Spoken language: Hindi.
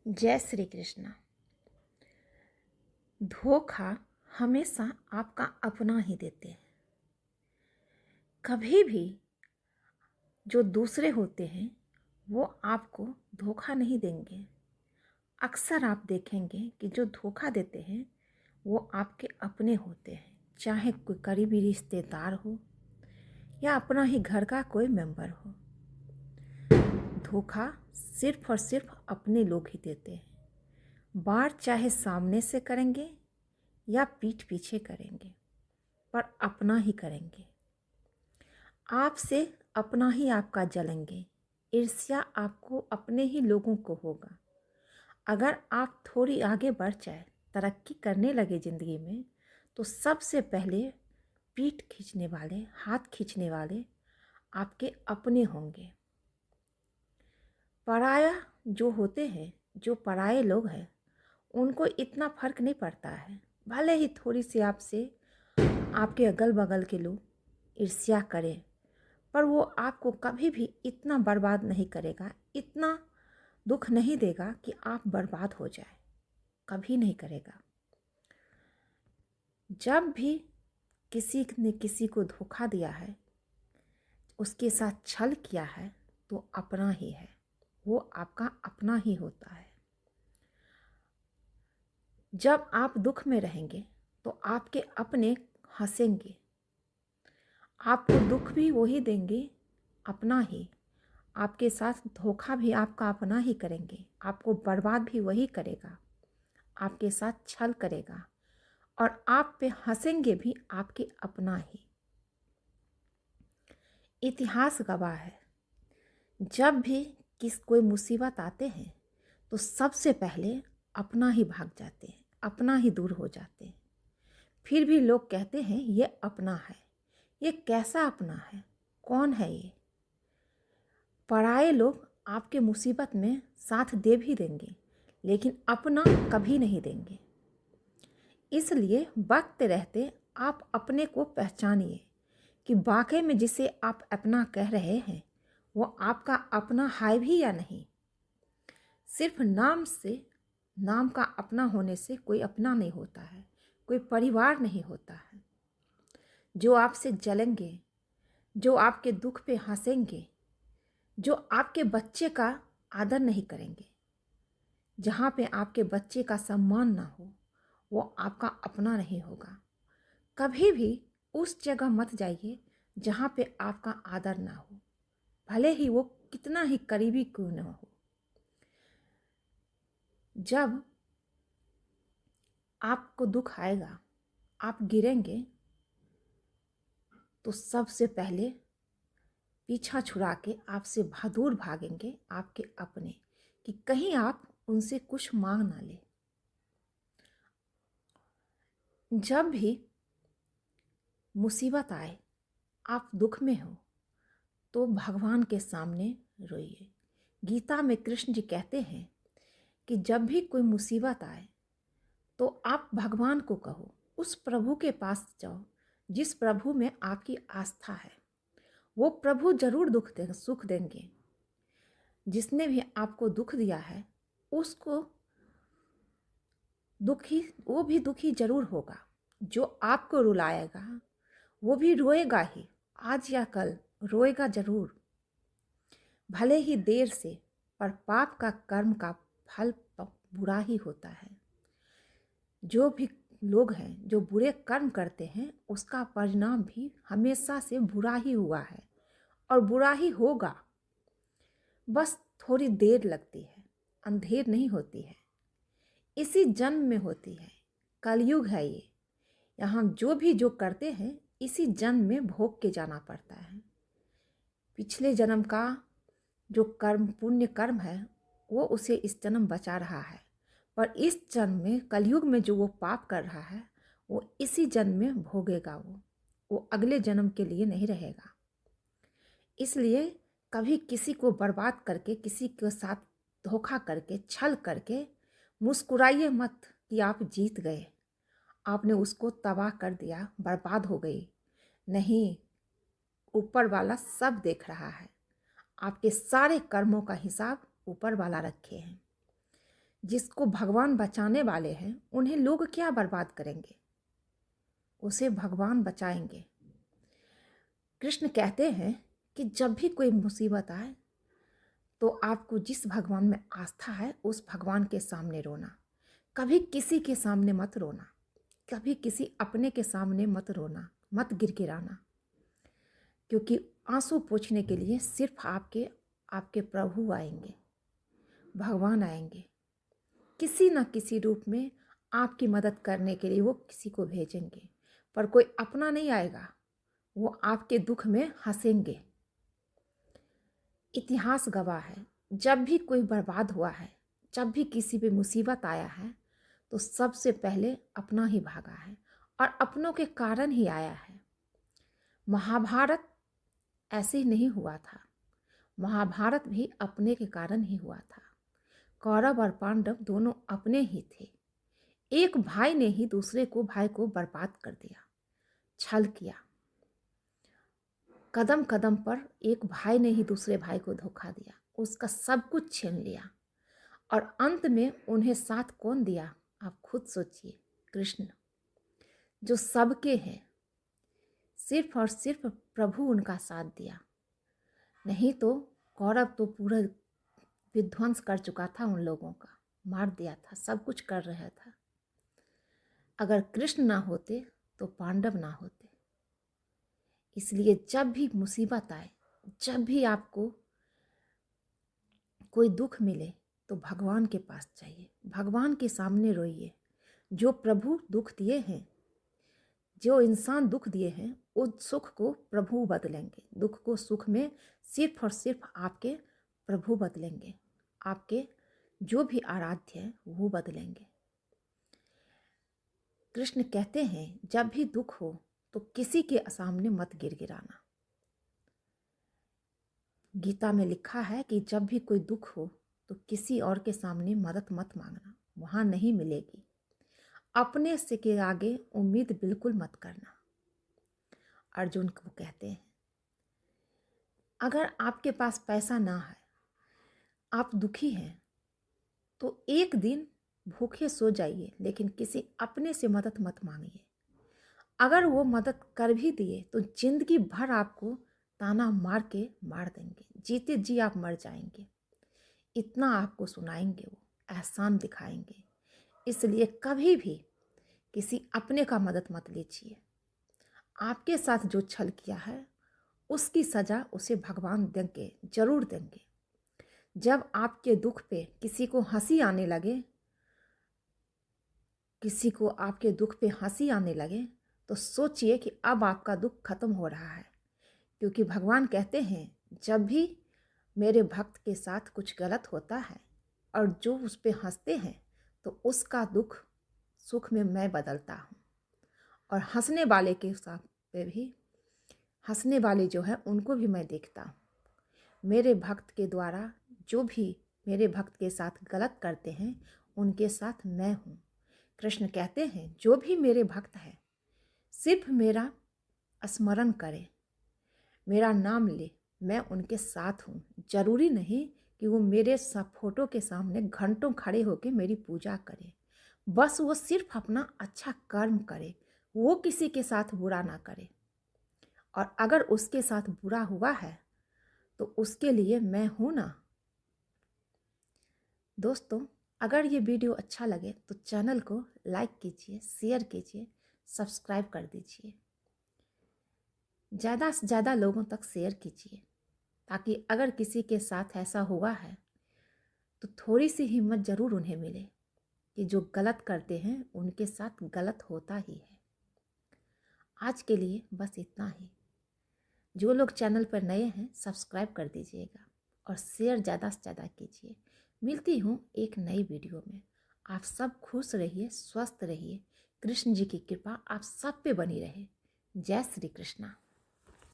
जय श्री कृष्ण। धोखा हमेशा आपका अपना ही देते हैं। कभी भी जो दूसरे होते हैं वो आपको धोखा नहीं देंगे। अक्सर आप देखेंगे कि जो धोखा देते हैं वो आपके अपने होते हैं, चाहे कोई करीबी रिश्तेदार हो या अपना ही घर का कोई मेंबर हो। धोखा सिर्फ और सिर्फ अपने लोग ही देते हैं। वार चाहे सामने से करेंगे या पीठ पीछे करेंगे, पर अपना ही करेंगे। आपसे अपना ही आपका जलेंगे। ईर्ष्या आपको अपने ही लोगों को होगा। अगर आप थोड़ी आगे बढ़ जाए, तरक्की करने लगे ज़िंदगी में, तो सबसे पहले पीठ खींचने वाले, हाथ खींचने वाले आपके अपने होंगे। पराया जो होते हैं, जो पराये लोग हैं, उनको इतना फर्क नहीं पड़ता है। भले ही थोड़ी सी आपसे आपके अगल बगल के लोग ईर्ष्या करें, पर वो आपको कभी भी इतना बर्बाद नहीं करेगा, इतना दुख नहीं देगा कि आप बर्बाद हो जाए। कभी नहीं करेगा। जब भी किसी ने किसी को धोखा दिया है, उसके साथ छल किया है, तो अपना ही है, वो आपका अपना ही होता है। जब आप दुख में रहेंगे तो आपके अपने हंसेंगे। आपको दुख भी वही देंगे, अपना ही। आपके साथ धोखा भी आपका अपना ही करेंगे। आपको बर्बाद भी वही करेगा, आपके साथ छल करेगा, और आप पे हंसेंगे भी आपके अपना ही। इतिहास गवाह है, जब भी कोई मुसीबत आते हैं तो सबसे पहले अपना ही भाग जाते हैं, अपना ही दूर हो जाते हैं। फिर भी लोग कहते हैं ये अपना है। ये कैसा अपना है? कौन है ये? पराये लोग आपके मुसीबत में साथ दे भी देंगे, लेकिन अपना कभी नहीं देंगे। इसलिए वक्त रहते आप अपने को पहचानिए कि वाकई में जिसे आप अपना कह रहे हैं वो आपका अपना है भी या नहीं। सिर्फ नाम से, नाम का अपना होने से कोई अपना नहीं होता है, कोई परिवार नहीं होता है। जो आपसे जलेंगे, जो आपके दुख पे हंसेंगे, जो आपके बच्चे का आदर नहीं करेंगे, जहाँ पे आपके बच्चे का सम्मान ना हो, वो आपका अपना नहीं होगा। कभी भी उस जगह मत जाइए जहाँ पे आपका आदर ना हो, भले ही वो कितना ही करीबी क्यों ना हो। जब आपको दुख आएगा, आप गिरेंगे, तो सबसे पहले पीछा छुड़ा के आपसे दूर भागेंगे आपके अपने, कि कहीं आप उनसे कुछ मांग ना ले। जब भी मुसीबत आए, आप दुख में हो, तो भगवान के सामने रोइए। गीता में कृष्ण जी कहते हैं कि जब भी कोई मुसीबत आए तो आप भगवान को कहो, उस प्रभु के पास जाओ जिस प्रभु में आपकी आस्था है। वो प्रभु जरूर दुख देंगे, सुख देंगे। जिसने भी आपको दुख दिया है उसको दुखी, वो भी दुखी जरूर होगा। जो आपको रुलाएगा वो भी रोएगा ही, आज या कल रोएगा जरूर, भले ही देर से, पर पाप का कर्म का फल बुरा ही होता है। जो भी लोग हैं जो बुरे कर्म करते हैं उसका परिणाम भी हमेशा से बुरा ही हुआ है और बुरा ही होगा। बस थोड़ी देर लगती है, अंधेर नहीं होती है, इसी जन्म में होती है। कलयुग है ये, यहाँ जो करते हैं इसी जन्म में भोग के जाना पड़ता है। पिछले जन्म का जो कर्म, पुण्य कर्म है, वो उसे इस जन्म बचा रहा है, पर इस जन्म में, कलयुग में जो वो पाप कर रहा है वो इसी जन्म में भोगेगा। वो अगले जन्म के लिए नहीं रहेगा। इसलिए कभी किसी को बर्बाद करके, किसी के साथ धोखा करके, छल करके मुस्कुराइए मत कि आप जीत गए, आपने उसको तबाह कर दिया, बर्बाद हो गई। नहीं, ऊपर वाला सब देख रहा है। आपके सारे कर्मों का हिसाब ऊपर वाला रखे हैं। जिसको भगवान बचाने वाले हैं उन्हें लोग क्या बर्बाद करेंगे, उसे भगवान बचाएंगे। कृष्ण कहते हैं कि जब भी कोई मुसीबत आए तो आपको जिस भगवान में आस्था है उस भगवान के सामने रोना, कभी किसी के सामने मत रोना, कभी किसी अपने के सामने मत रोना, मत गिड़गिड़ाना, क्योंकि आंसू पोंछने के लिए सिर्फ आपके प्रभु आएंगे, भगवान आएंगे। किसी न किसी रूप में आपकी मदद करने के लिए वो किसी को भेजेंगे, पर कोई अपना नहीं आएगा, वो आपके दुख में हंसेंगे। इतिहास गवाह है, जब भी कोई बर्बाद हुआ है, जब भी किसी पे मुसीबत आया है, तो सबसे पहले अपना ही भागा है और अपनों के कारण ही आया है। महाभारत ऐसे ही नहीं हुआ था, महाभारत भी अपने के कारण ही हुआ था। कौरव और पांडव दोनों अपने ही थे। एक भाई ने ही दूसरे भाई को बर्बाद कर दिया, छल किया। कदम कदम पर एक भाई ने ही दूसरे भाई को धोखा दिया, उसका सब कुछ छीन लिया, और अंत में उन्हें साथ कौन दिया, आप खुद सोचिए। कृष्ण, जो सबके हैं, सिर्फ और सिर्फ प्रभु उनका साथ दिया। नहीं तो कौरव तो पूरा विध्वंस कर चुका था, उन लोगों का मार दिया था, सब कुछ कर रहा था। अगर कृष्ण ना होते तो पांडव ना होते। इसलिए जब भी मुसीबत आए, जब भी आपको कोई दुख मिले, तो भगवान के पास जाइए, भगवान के सामने रोइए। जो प्रभु दुख दिए हैं, जो इंसान दुख दिए हैं, उस सुख को प्रभु बदलेंगे, दुख को सुख में सिर्फ और सिर्फ आपके प्रभु बदलेंगे, आपके जो भी आराध्य हैं वो बदलेंगे। कृष्ण कहते हैं जब भी दुख हो तो किसी के सामने मत गिड़गिड़ाना। गीता में लिखा है कि जब भी कोई दुख हो तो किसी और के सामने मदद मत मांगना, वहाँ नहीं मिलेगी। अपने से के आगे उम्मीद बिल्कुल मत करना। अर्जुन को कहते हैं अगर आपके पास पैसा ना है, आप दुखी हैं, तो एक दिन भूखे सो जाइए, लेकिन किसी अपने से मदद मत मांगिए। अगर वो मदद कर भी दिए तो जिंदगी भर आपको ताना मार के मार देंगे, जीते जी आप मर जाएंगे। इतना आपको सुनाएंगे, वो एहसान दिखाएंगे। इसलिए कभी भी किसी अपने का मदद मत लीजिए। आपके साथ जो छल किया है उसकी सज़ा उसे भगवान देंगे, जरूर देंगे। जब आपके दुख पे किसी को हंसी आने लगे, किसी को आपके दुख पे हंसी आने लगे, तो सोचिए कि अब आपका दुख खत्म हो रहा है। क्योंकि भगवान कहते हैं जब भी मेरे भक्त के साथ कुछ गलत होता है और जो उस पे हंसते हैं, तो उसका दुख सुख में मैं बदलता हूँ। और हंसने वाले के साथ पे भी, हंसने वाले जो है उनको भी मैं देखता हूँ। मेरे भक्त के द्वारा जो भी मेरे भक्त के साथ गलत करते हैं, उनके साथ मैं हूँ। कृष्ण कहते हैं जो भी मेरे भक्त है, सिर्फ मेरा स्मरण करे, मेरा नाम ले, मैं उनके साथ हूँ। जरूरी नहीं कि वो मेरे फोटो के सामने घंटों खड़े होकर मेरी पूजा करे, बस वो सिर्फ अपना अच्छा कर्म करे, वो किसी के साथ बुरा ना करे। और अगर उसके साथ बुरा हुआ है तो उसके लिए मैं हूँ ना। दोस्तों, अगर ये वीडियो अच्छा लगे तो चैनल को लाइक कीजिए, शेयर कीजिए, सब्सक्राइब कर दीजिए। ज़्यादा से ज़्यादा लोगों तक शेयर कीजिए, ताकि अगर किसी के साथ ऐसा हुआ है तो थोड़ी सी हिम्मत ज़रूर उन्हें मिले कि जो गलत करते हैं उनके साथ गलत होता ही है। आज के लिए बस इतना ही। जो लोग चैनल पर नए हैं सब्सक्राइब कर दीजिएगा और शेयर ज़्यादा से ज़्यादा कीजिए। मिलती हूँ एक नई वीडियो में। आप सब खुश रहिए, स्वस्थ रहिए। कृष्ण जी की कृपा आप सब पे बनी रहे। जय श्री कृष्णा।